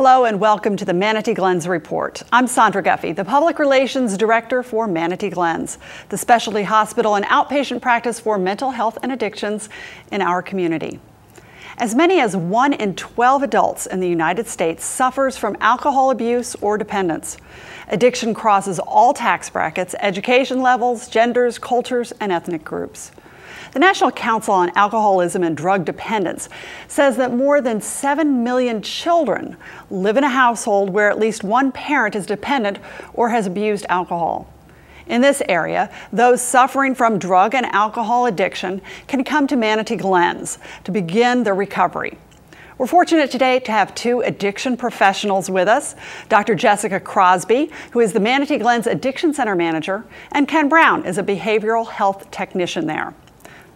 Hello and welcome to the Manatee Glens Report. I'm Sandra Guffey, the Public Relations Director for Manatee Glens, the specialty hospital and outpatient practice for mental health and addictions in our community. As many as 1 in 12 adults in the United States suffers from alcohol abuse or dependence. Addiction crosses all tax brackets, education levels, genders, cultures, and ethnic groups. The National Council on Alcoholism and Drug Dependence says that more than 7 million children live in a household where at least one parent is dependent or has abused alcohol. In this area, those suffering from drug and alcohol addiction can come to Manatee Glens to begin their recovery. We're fortunate today to have 2 addiction professionals with us, Dr. Jessica Crosby, who is the Manatee Glens Addiction Center Manager, and Ken Brown is a behavioral health technician there.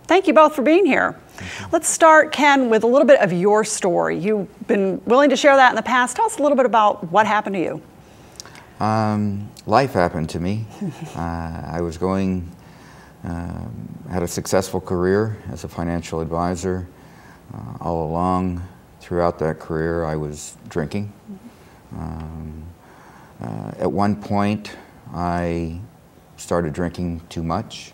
Thank you both for being here. Let's start, Ken, with a little bit of your story. You've been willing to share that in the past. Tell us a little bit about what happened to you. Life happened to me. I was had a successful career as a financial advisor. All along, throughout that career, I was drinking. At one point, I started drinking too much.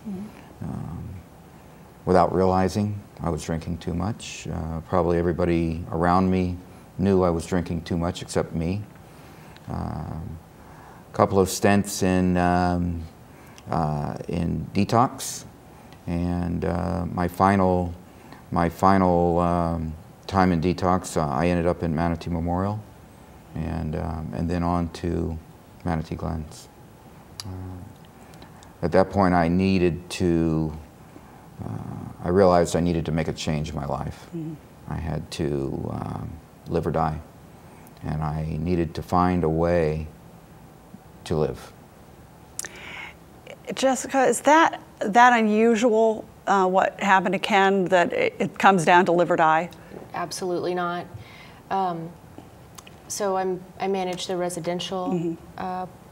Without realizing I was drinking too much. Probably everybody around me knew I was drinking too much except me. A couple of stints in detox, and my final time in detox, I ended up in Manatee Memorial, and then on to Manatee Glens. At that point, I realized I needed to make a change in my life. I had to live or die, and I needed to find a way to live. Jessica, is that unusual, what happened to Ken, that it comes down to live or die? Absolutely not. So I manage the residential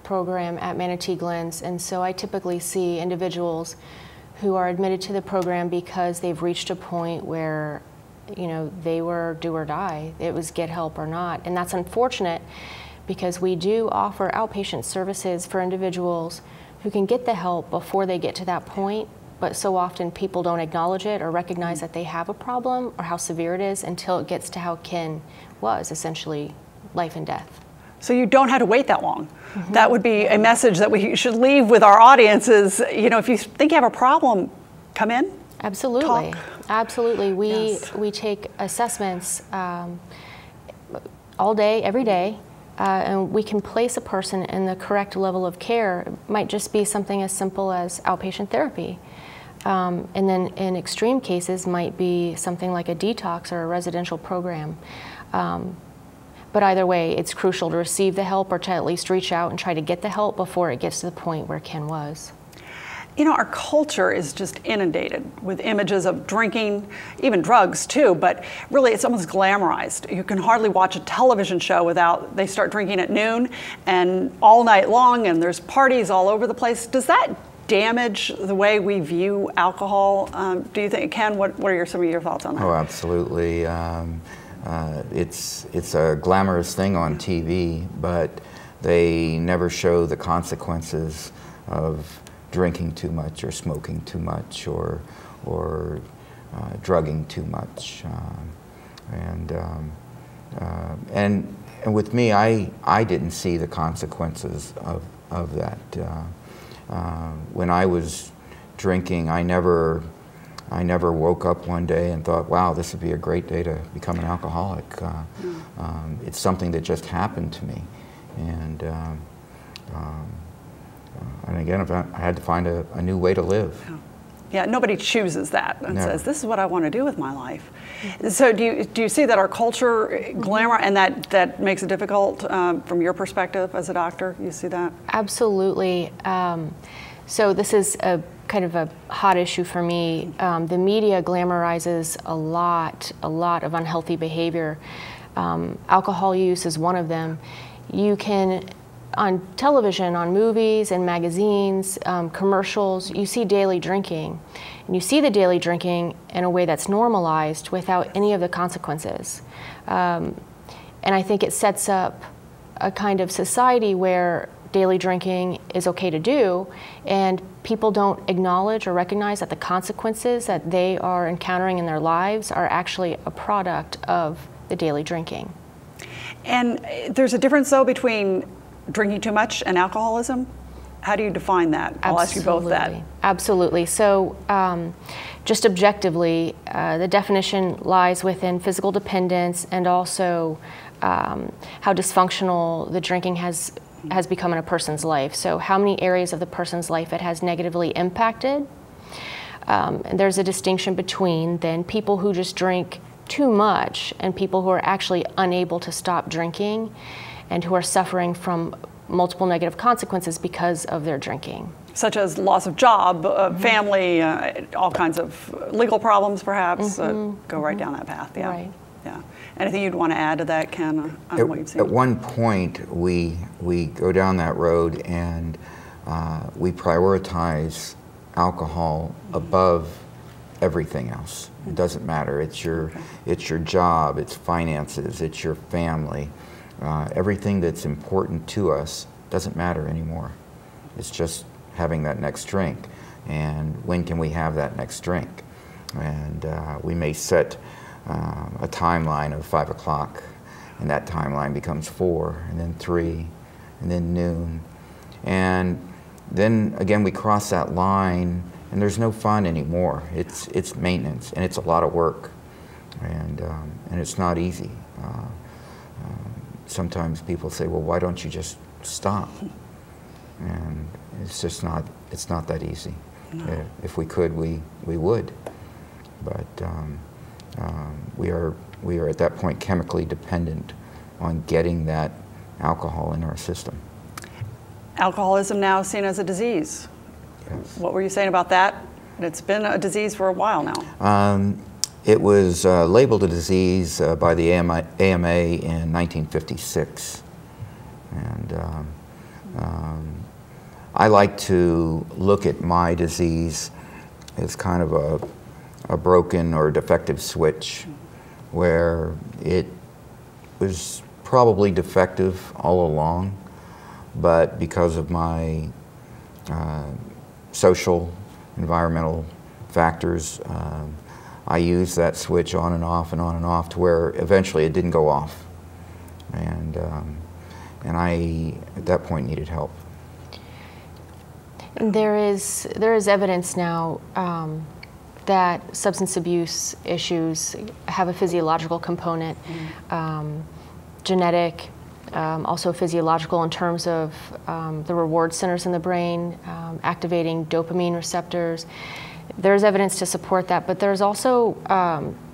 program at Manatee Glens, and so I typically see individuals who are admitted to the program because they've reached a point where, you know, they were do or die. It was get help or not. And that's unfortunate because we do offer outpatient services for individuals who can get the help before they get to that point, but so often people don't acknowledge it or recognize that they have a problem or how severe it is until it gets to how Ken was, essentially life and death. So you don't have to wait that long. That would be a message that we should leave with our audiences. You know, if you think you have a problem, come in. Absolutely. Talk. Absolutely. We take assessments all day, every day, and we can place a person in the correct level of care. It might just be something as simple as outpatient therapy. And then in extreme cases might be something like a detox or a residential program. But either way, it's crucial to receive the help or to at least reach out and try to get the help before it gets to the point where Ken was. You know, our culture is just inundated with images of drinking, even drugs too, but really it's almost glamorized. You can hardly watch a television show without, they start drinking at noon and all night long, and there's parties all over the place. Does that damage the way we view alcohol? Do you think, Ken, what are some of your thoughts on that? Oh, absolutely. It's a glamorous thing on TV, but they never show the consequences of drinking too much or smoking too much or drugging too much. And with me, I didn't see the consequences of that. When I was drinking, I never woke up one day and thought, wow, this would be a great day to become an alcoholic. It's something that just happened to me. And again, I had to find a new way to live. Yeah, nobody chooses that and Never. says, this is what I want to do with my life. So do you see that our culture glamour, and that makes it difficult from your perspective as a doctor? You see that? Absolutely. So this is a kind of a hot issue for me. The media glamorizes a lot of unhealthy behavior. Alcohol use is one of them. You can, on television, on movies and magazines, commercials, you see daily drinking. And you see the daily drinking in a way that's normalized without any of the consequences. And I think it sets up a kind of society where daily drinking is okay to do, and people don't acknowledge or recognize that the consequences that they are encountering in their lives are actually a product of the daily drinking. And there's a difference, though, between drinking too much and alcoholism. How do you define that? I'll ask you both that. Absolutely. So just objectively, the definition lies within physical dependence and also how dysfunctional the drinking has become in a person's life. So how many areas of the person's life it has negatively impacted. And there's a distinction between then people who just drink too much and people who are actually unable to stop drinking and who are suffering from multiple negative consequences because of their drinking. Such as loss of job, family, all kinds of legal problems perhaps, go right down that path. Yeah. Right. Yeah. Anything you'd want to add to that, Ken, on what you've seen? At one point, we go down that road and we prioritize alcohol above everything else. It doesn't matter. It's your job, it's finances, it's your family. Everything that's important to us doesn't matter anymore. It's just having that next drink. And when can we have that next drink? And we may set a timeline of 5 o'clock, and that timeline becomes 4, and then 3, and then noon. And then again we cross that line and there's no fun anymore. It's maintenance, and it's a lot of work, and it's not easy. Sometimes people say, well, why don't you just stop? And it's just not, it's not that easy. No. If we could, we would. But we are at that point chemically dependent on getting that alcohol in our system. Alcoholism now seen as a disease. Yes. What were you saying about that? It's been a disease for a while now. It was labeled a disease by the AMA in 1956. And I like to look at my disease as kind of a broken or defective switch, where it was probably defective all along, but because of my social, environmental factors, I used that switch on and off and on and off to where eventually it didn't go off. And I, at that point, needed help. There is evidence now that substance abuse issues have a physiological component, genetic, also physiological in terms of the reward centers in the brain, activating dopamine receptors. There's evidence to support that, but there's also,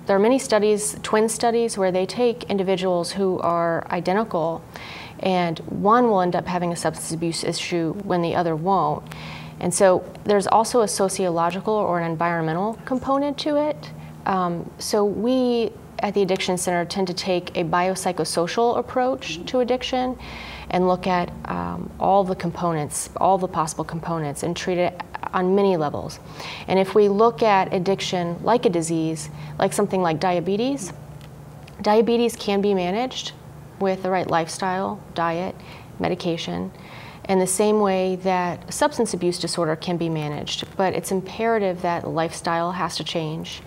there are many studies, twin studies, where they take individuals who are identical, and one will end up having a substance abuse issue when the other won't. And so there's also a sociological or an environmental component to it. So we at the Addiction Center tend to take a biopsychosocial approach to addiction and look at all the components, all the possible components, and treat it on many levels. And if we look at addiction like a disease, like something like diabetes, diabetes can be managed with the right lifestyle, diet, medication, in the same way that substance abuse disorder can be managed. But it's imperative that lifestyle has to change,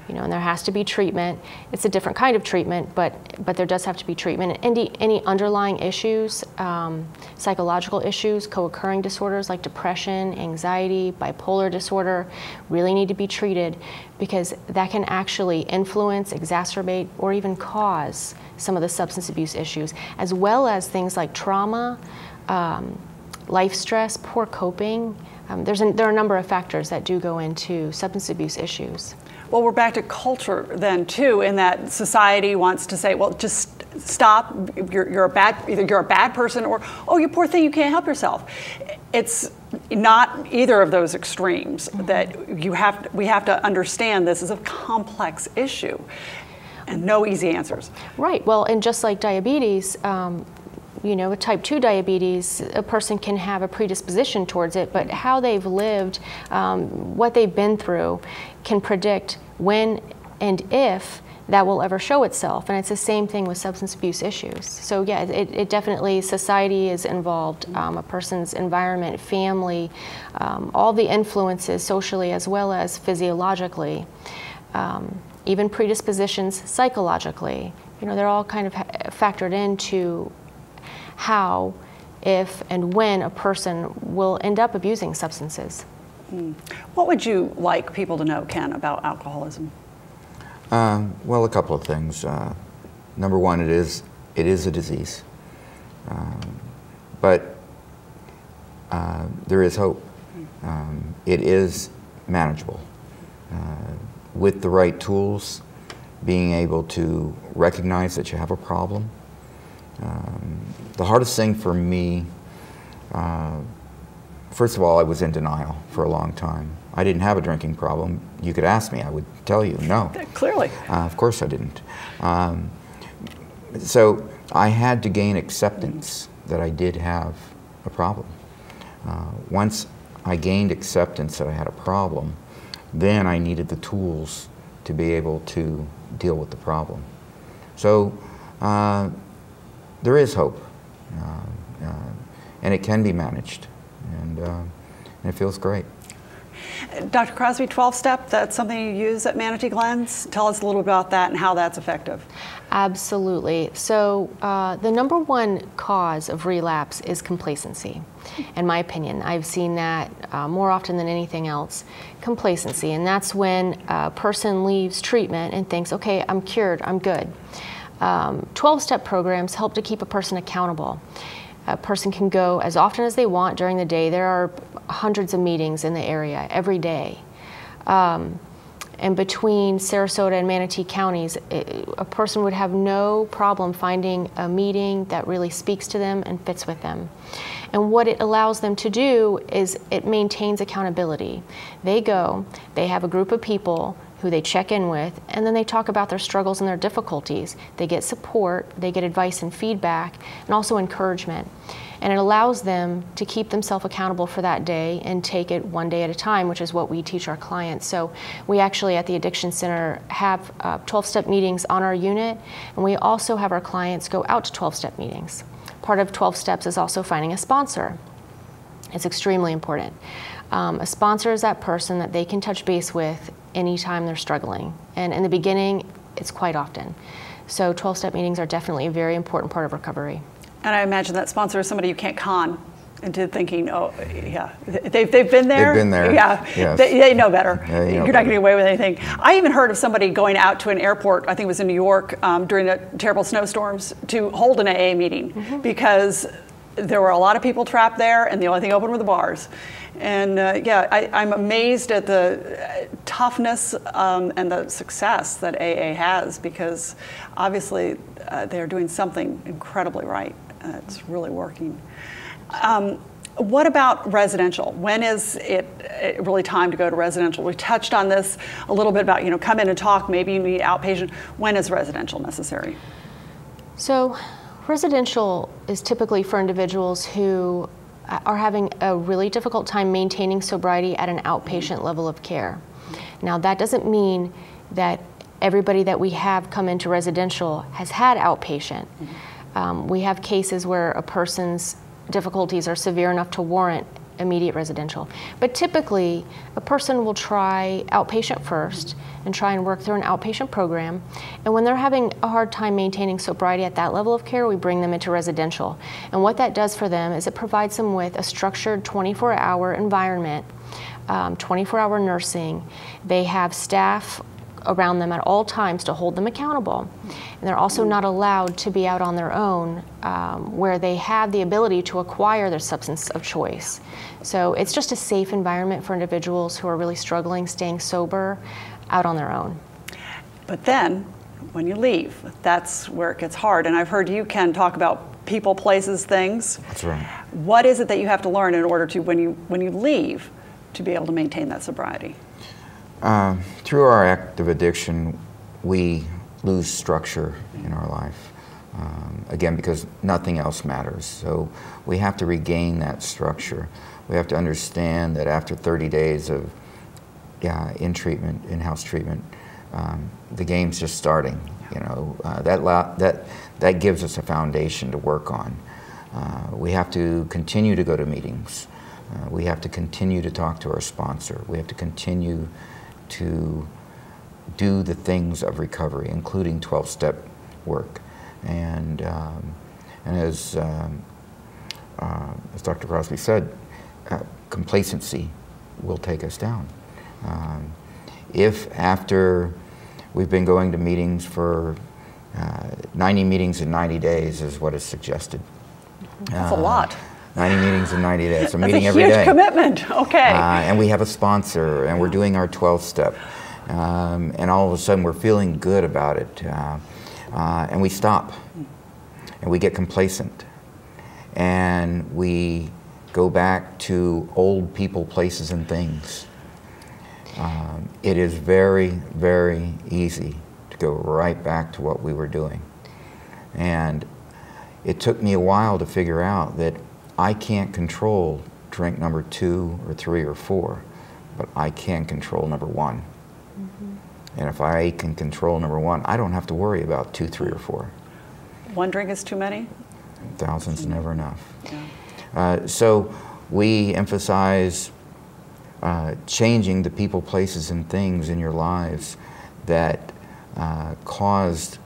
and there has to be treatment. It's a different kind of treatment, but there does have to be treatment. Any underlying issues, psychological issues, co-occurring disorders like depression, anxiety, bipolar disorder, really need to be treated, because that can actually influence, exacerbate, or even cause some of the substance abuse issues, as well as things like trauma, life stress, poor coping, there are a number of factors that do go into substance abuse issues. Well, we're back to culture then too, in that society wants to say, well, just stop. You're a bad, either you're a bad person, or, oh, you poor thing, you can't help yourself. It's not either of those extremes. That we have to understand this is a complex issue, and no easy answers. Right. Well, and just like diabetes, you know, with type 2 diabetes, a person can have a predisposition towards it, but how they've lived, what they've been through, can predict when and if that will ever show itself. And it's the same thing with substance abuse issues. So yeah, it definitely, society is involved, a person's environment, family, all the influences socially as well as physiologically, even predispositions psychologically. You know, they're all kind of factored into how, if, and when a person will end up abusing substances. What would you like people to know, Ken, about alcoholism? Well, a couple of things. Number one, it is a disease, but there is hope. It is manageable. With the right tools, being able to recognize that you have a problem. The hardest thing for me, first of all, I was in denial for a long time. I didn't have a drinking problem. You could ask me, I would tell you no. Clearly. Of course I didn't. So I had to gain acceptance that I did have a problem. Once I gained acceptance that I had a problem, then I needed the tools to be able to deal with the problem. So there is hope, and it can be managed, and it feels great. Dr. Crosby, 12-step, that's something you use at Manatee Glens. Tell us a little about that and how that's effective. Absolutely. So the number one cause of relapse is complacency, in my opinion. I've seen that more often than anything else, complacency. And that's when a person leaves treatment and thinks, okay, I'm cured, I'm good. 12-step programs help to keep a person accountable. A person can go as often as they want during the day. There are hundreds of meetings in the area every day. And between Sarasota and Manatee counties, a person would have no problem finding a meeting that really speaks to them and fits with them. And what it allows them to do is it maintains accountability. They go, they have a group of people who they check in with, and then they talk about their struggles and their difficulties. They get support, they get advice and feedback, and also encouragement. And it allows them to keep themselves accountable for that day and take it one day at a time, which is what we teach our clients. So we actually at the Addiction Center have 12-step meetings on our unit, and we also have our clients go out to 12-step meetings. Part of 12 steps is also finding a sponsor. It's extremely important. A sponsor is that person that they can touch base with anytime they're struggling. And in the beginning, it's quite often. So 12-step meetings are definitely a very important part of recovery. And I imagine that sponsor is somebody you can't con into thinking, oh, yeah, they've been there. They've been there. Yeah, yes. they know better. Yeah, You're not getting away with anything. I even heard of somebody going out to an airport, I think it was in New York, during the terrible snowstorms, to hold an AA meeting because there were a lot of people trapped there, and the only thing open were the bars. And yeah, I'm amazed at the toughness and the success that AA has, because obviously they're doing something incredibly right. It's really working. What about residential? When is it really time to go to residential? We touched on this a little bit about, come in and talk, maybe you need outpatient. When is residential necessary? So residential is typically for individuals who are having a really difficult time maintaining sobriety at an outpatient level of care. Now, that doesn't mean that everybody that we have come into residential has had outpatient. We have cases where a person's difficulties are severe enough to warrant immediate residential. But typically, a person will try outpatient first and try and work through an outpatient program. And when they're having a hard time maintaining sobriety at that level of care, we bring them into residential. And what that does for them is it provides them with a structured 24-hour environment, 24-hour nursing. They have staff around them at all times to hold them accountable. And they're also not allowed to be out on their own where they have the ability to acquire their substance of choice. So it's just a safe environment for individuals who are really struggling, staying sober, out on their own. But then, when you leave, that's where it gets hard. And I've heard you, Ken, talk about people, places, things. That's right. What is it that you have to learn in order to, when you leave, to be able to maintain that sobriety? Through our active addiction, we lose structure in our life. Again, because nothing else matters. So we have to regain that structure. We have to understand that after 30 days of in-house treatment, the game's just starting. You know, that gives us a foundation to work on. We have to continue to go to meetings. We have to continue to talk to our sponsor. We have to continue to do the things of recovery, including 12-step work. And as Dr. Crosby said, complacency will take us down. If after we've been going to meetings for 90 meetings in 90 days is what is suggested. That's a lot. 90 meetings in 90 days. So meeting That's every day. a huge commitment. Okay. And we have a sponsor, and we're doing our 12-step. And all of a sudden, we're feeling good about it. And we stop. And we get complacent. And we go back to old people, places, and things. It is very, very easy to go right back to what we were doing. And it took me a while to figure out that I can't control drink number 2 or 3 or 4, but I can control number 1. Mm-hmm. And if I can control number 1, I don't have to worry about 2, 3, or 4. One drink is too many? Thousands never enough. Yeah. So we emphasize changing the people, places, and things in your lives that caused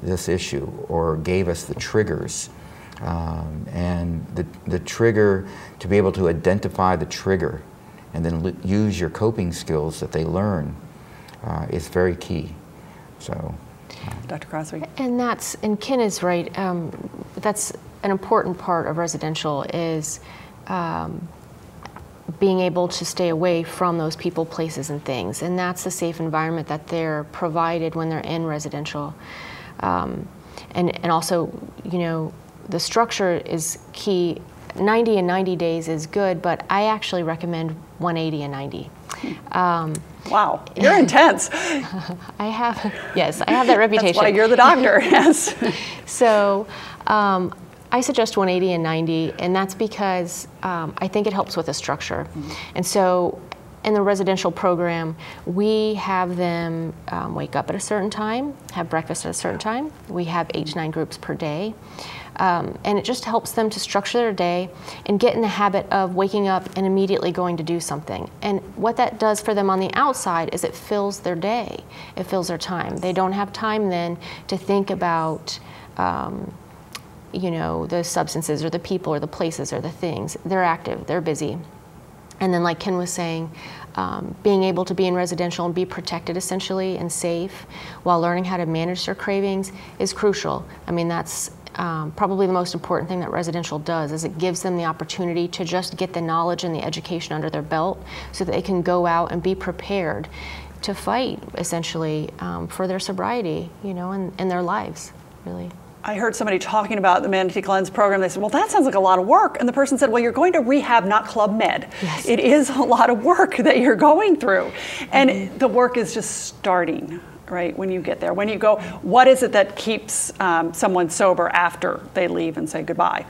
this issue or gave us the triggers. And the trigger, to be able to identify the trigger and then use your coping skills that they learn is very key. So, Dr. Crosby? And Ken is right, that's an important part of residential is being able to stay away from those people, places, and things. And that's the safe environment that they're provided when they're in residential. And also, you know, the structure is key. 90 and 90 days is good, but I actually recommend 180 and 90. Wow, you're intense. I have that reputation. That's why you're the doctor, yes. So I suggest 180 and 90, and that's because I think it helps with the structure. Mm-hmm. And so in the residential program, we have them wake up at a certain time, have breakfast at a certain time. We have 8 to 9 groups per day. And it just helps them to structure their day and get in the habit of waking up and immediately going to do something. And what that does for them on the outside is it fills their day. It fills their time. They don't have time then to think about you know, the substances or the people or the places or the things. They're active, they're busy. And then like Ken was saying, being able to be in residential and be protected essentially and safe while learning how to manage their cravings is crucial. I mean, that's probably the most important thing that residential does is it gives them the opportunity to just get the knowledge and the education under their belt so that they can go out and be prepared to fight essentially for their sobriety, you know, and their lives, really. I heard somebody talking about the Manatee Glens program. They said, well, that sounds like a lot of work. And the person said, well, you're going to rehab, not Club Med. Yes. It is a lot of work that you're going through. And the work is just starting, right, when you get there. When you go, what is it that keeps someone sober after they leave and say goodbye?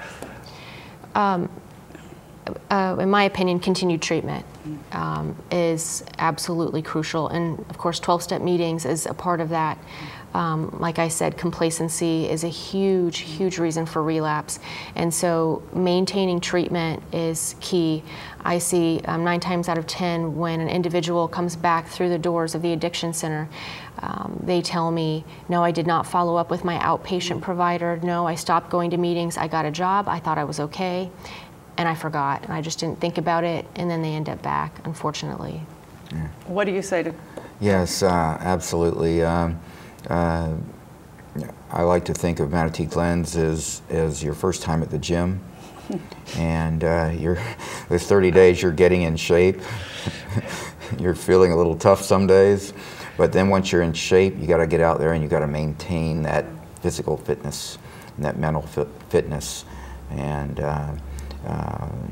In my opinion, continued treatment is absolutely crucial. And of course, 12-step meetings is a part of that. Like I said, complacency is a huge, huge reason for relapse. And so maintaining treatment is key. I see 9 times out of 10 when an individual comes back through the doors of the addiction center, they tell me, no, I did not follow up with my outpatient provider. No, I stopped going to meetings. I got a job. I thought I was okay. And I forgot. And I just didn't think about it. And then they end up back, unfortunately. What do you say to Yes, absolutely. I like to think of Manatee Glens as your first time at the gym, and with 30 days you're getting in shape. You're feeling a little tough some days, but then once you're in shape, you got to get out there and you got to maintain that physical fitness and that mental fitness. And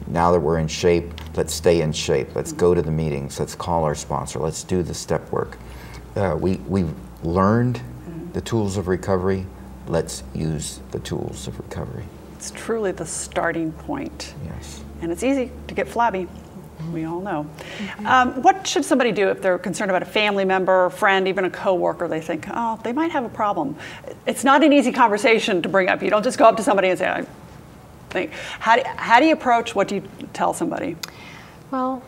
now that we're in shape, let's stay in shape. Let's go to the meetings. Let's call our sponsor. Let's do the step work. We've learned the tools of recovery. Let's use the tools of recovery. It's truly the starting point. Yes. And it's easy to get flabby. We all know. What should somebody do if they're concerned about a family member, a friend, even a coworker? They think, oh, they might have a problem. It's not an easy conversation to bring up. You don't just go up to somebody and say, I think. How do you approach? What do you tell somebody? Well,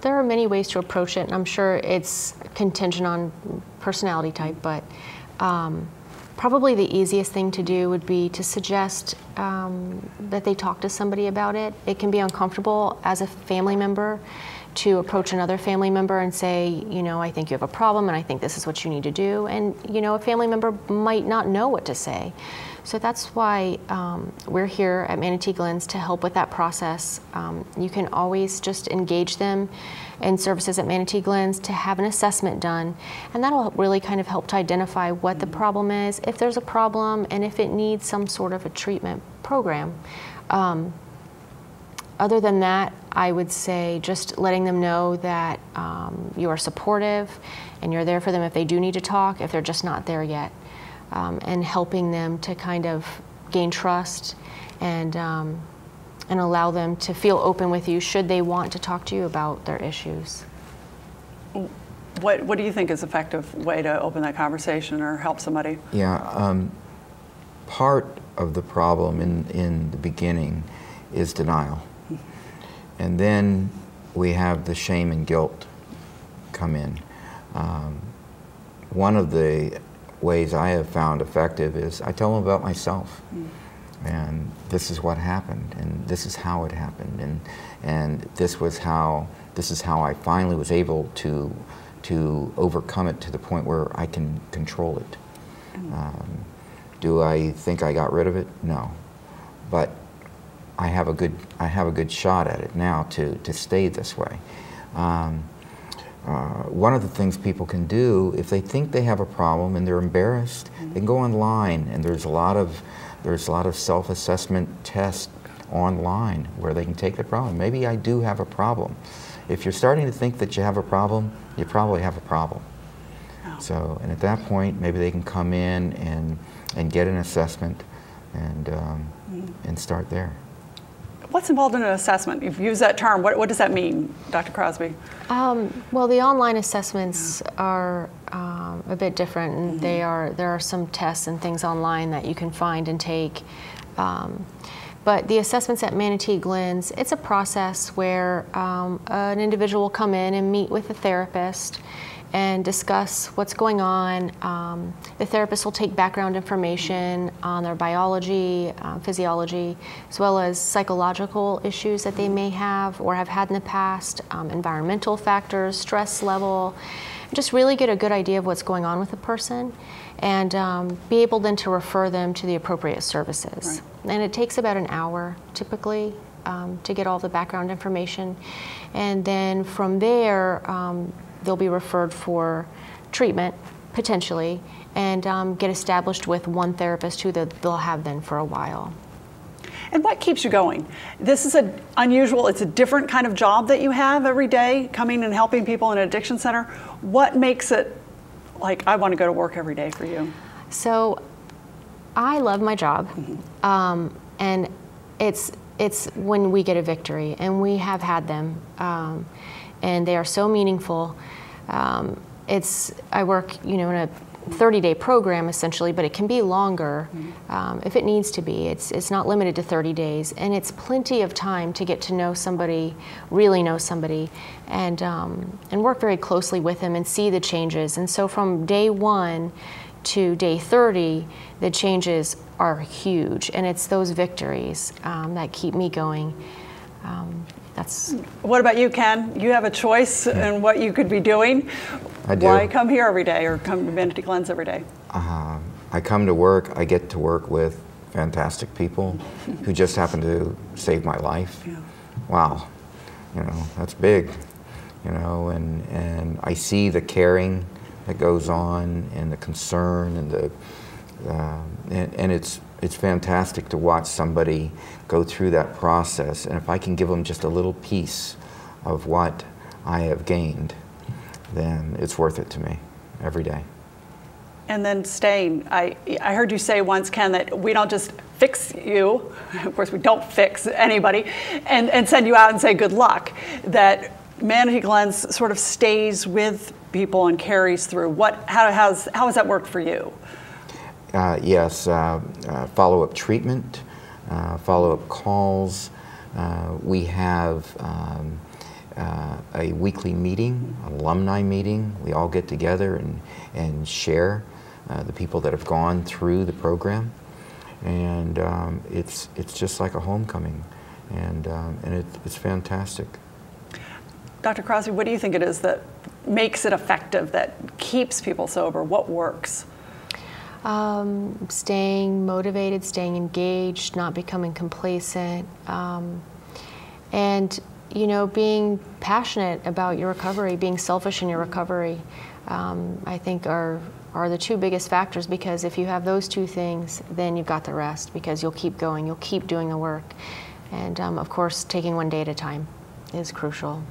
there are many ways to approach it, and I'm sure it's contingent on personality type, but probably the easiest thing to do would be to suggest that they talk to somebody about it. It can be uncomfortable as a family member to approach another family member and say, you know, I think you have a problem and I think this is what you need to do. And, you know, a family member might not know what to say. So that's why we're here at Manatee Glens to help with that process. You can always just engage them in services at Manatee Glens to have an assessment done, and that'll really kind of help to identify what the problem is, if there's a problem, and if it needs some sort of a treatment program. Other than that, I would say just letting them know that you are supportive and you're there for them if they do need to talk, if they're just not there yet. And helping them to kind of gain trust and allow them to feel open with you should they want to talk to you about their issues. What do you think is an effective way to open that conversation or help somebody? Yeah, part of the problem in the beginning is denial. And then we have the shame and guilt come in. One of the ways I have found effective is I tell them about myself. And this is what happened, and this is how it happened, and this is how I finally was able to overcome it to the point where I can control it. Do I think I got rid of it? No, but I have a good shot at it now to stay this way. One of the things people can do if they think they have a problem and they're embarrassed, they can go online, and there's a lot of self-assessment tests online where they can take the problem. Maybe I do have a problem. If you're starting to think that you have a problem, you probably have a problem. Oh. So, and at that point, maybe they can come in and get an assessment and start there. What's involved in an assessment? You've used that term. What does that mean, Dr. Crosby? Well, the online assessments are a bit different, and there are some tests and things online that you can find and take. But the assessments at Manatee Glens, it's a process where an individual will come in and meet with a therapist and discuss what's going on. The therapist will take background information on their biology, physiology, as well as psychological issues that they may have or have had in the past, environmental factors, stress level, just really get a good idea of what's going on with the person and be able then to refer them to the appropriate services. Right. And it takes about an hour typically to get all the background information. And then from there, they'll be referred for treatment, potentially, and get established with one therapist who they'll have then for a while. And what keeps you going? This is unusual, it's a different kind of job that you have every day, coming and helping people in an addiction center. What makes it like, I want to go to work every day for you? So, I love my job, and it's when we get a victory, and we have had them. And they are so meaningful. I work, in a 30-day program essentially, but it can be longer if it needs to be. It's not limited to 30 days, and it's plenty of time to get to know somebody, really know somebody, and work very closely with them and see the changes. And so from day 1 to day 30, the changes are huge, and it's those victories that keep me going. What about you, Ken? You have a choice in what you could be doing. I do. Why come here every day or come to Manatee Glens every day? I come to work, I get to work with fantastic people who just happen to save my life. Yeah. Wow, you know, that's big, you know, and I see the caring that goes on and the concern and the, and it's fantastic to watch somebody go through that process, and if I can give them just a little piece of what I have gained, then it's worth it to me every day. And then staying, I heard you say once, Ken, that we don't just fix you, of course we don't fix anybody, and send you out and say good luck, that Manatee Glens sort of stays with people and carries through. How has that worked for you? Yes, follow-up treatment, follow-up calls. We have a weekly meeting, an alumni meeting. We all get together and share the people that have gone through the program, and it's just like a homecoming, and it's fantastic. Dr. Crosby, what do you think it is that makes it effective, that keeps people sober? What works? Staying motivated, staying engaged, not becoming complacent, and you know, being passionate about your recovery, being selfish in your recovery, I think are the two biggest factors, because if you have those two things, then you've got the rest, because you'll keep going, you'll keep doing the work. And of course, taking one day at a time is crucial.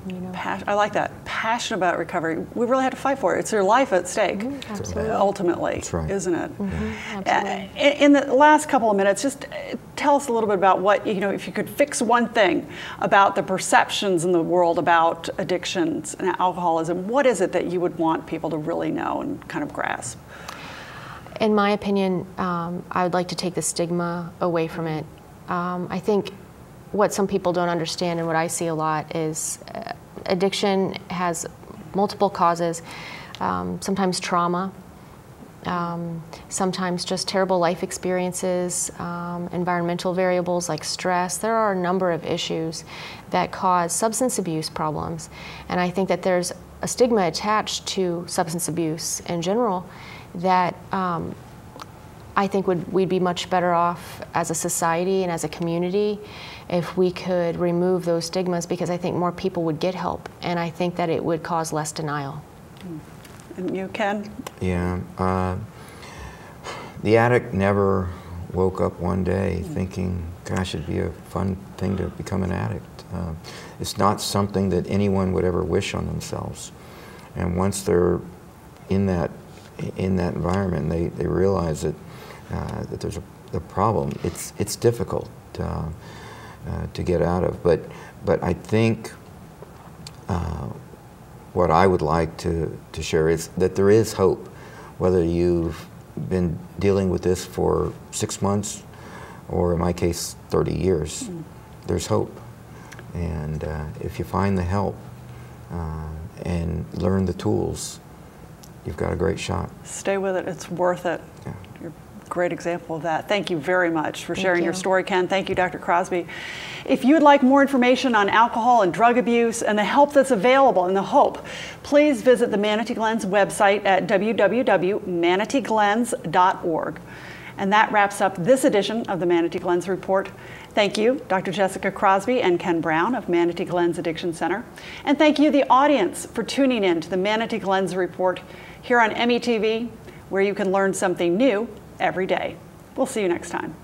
You know? I like that. Passion about recovery. We really have to fight for it. It's your life at stake, ultimately, That's right. Isn't it? Absolutely. In the last couple of minutes, just tell us a little bit about what, you know, if you could fix one thing about the perceptions in the world about addictions and alcoholism, what is it that you would want people to really know and kind of grasp? In my opinion, I would like to take the stigma away from it. I think what some people don't understand, and what I see a lot, is addiction has multiple causes, sometimes trauma, sometimes just terrible life experiences, environmental variables like stress. There are a number of issues that cause substance abuse problems, and I think that there's a stigma attached to substance abuse in general that I think we'd be much better off as a society and as a community if we could remove those stigmas, because I think more people would get help, and I think that it would cause less denial. And you, Ken? Yeah. The addict never woke up one day thinking, gosh, it'd be a fun thing to become an addict. It's not something that anyone would ever wish on themselves. And once they're in that environment, they realize that there's a problem. It's difficult to get out of. But I think what I would like to share is that there is hope, whether you've been dealing with this for 6 months or, in my case, 30 years. There's hope. And if you find the help and learn the tools, you've got a great shot. Stay with it. It's worth it. Yeah. You're a great example of that. Thank you very much for sharing your story, Ken. Thank you, Dr. Crosby. If you would like more information on alcohol and drug abuse and the help that's available and the hope, please visit the Manatee Glens website at www.manateeglens.org. And that wraps up this edition of the Manatee Glens Report. Thank you, Dr. Jessica Crosby and Ken Brown of Manatee Glens Addiction Center. And thank you, the audience, for tuning in to the Manatee Glens Report here on METV, where you can learn something new every day. We'll see you next time.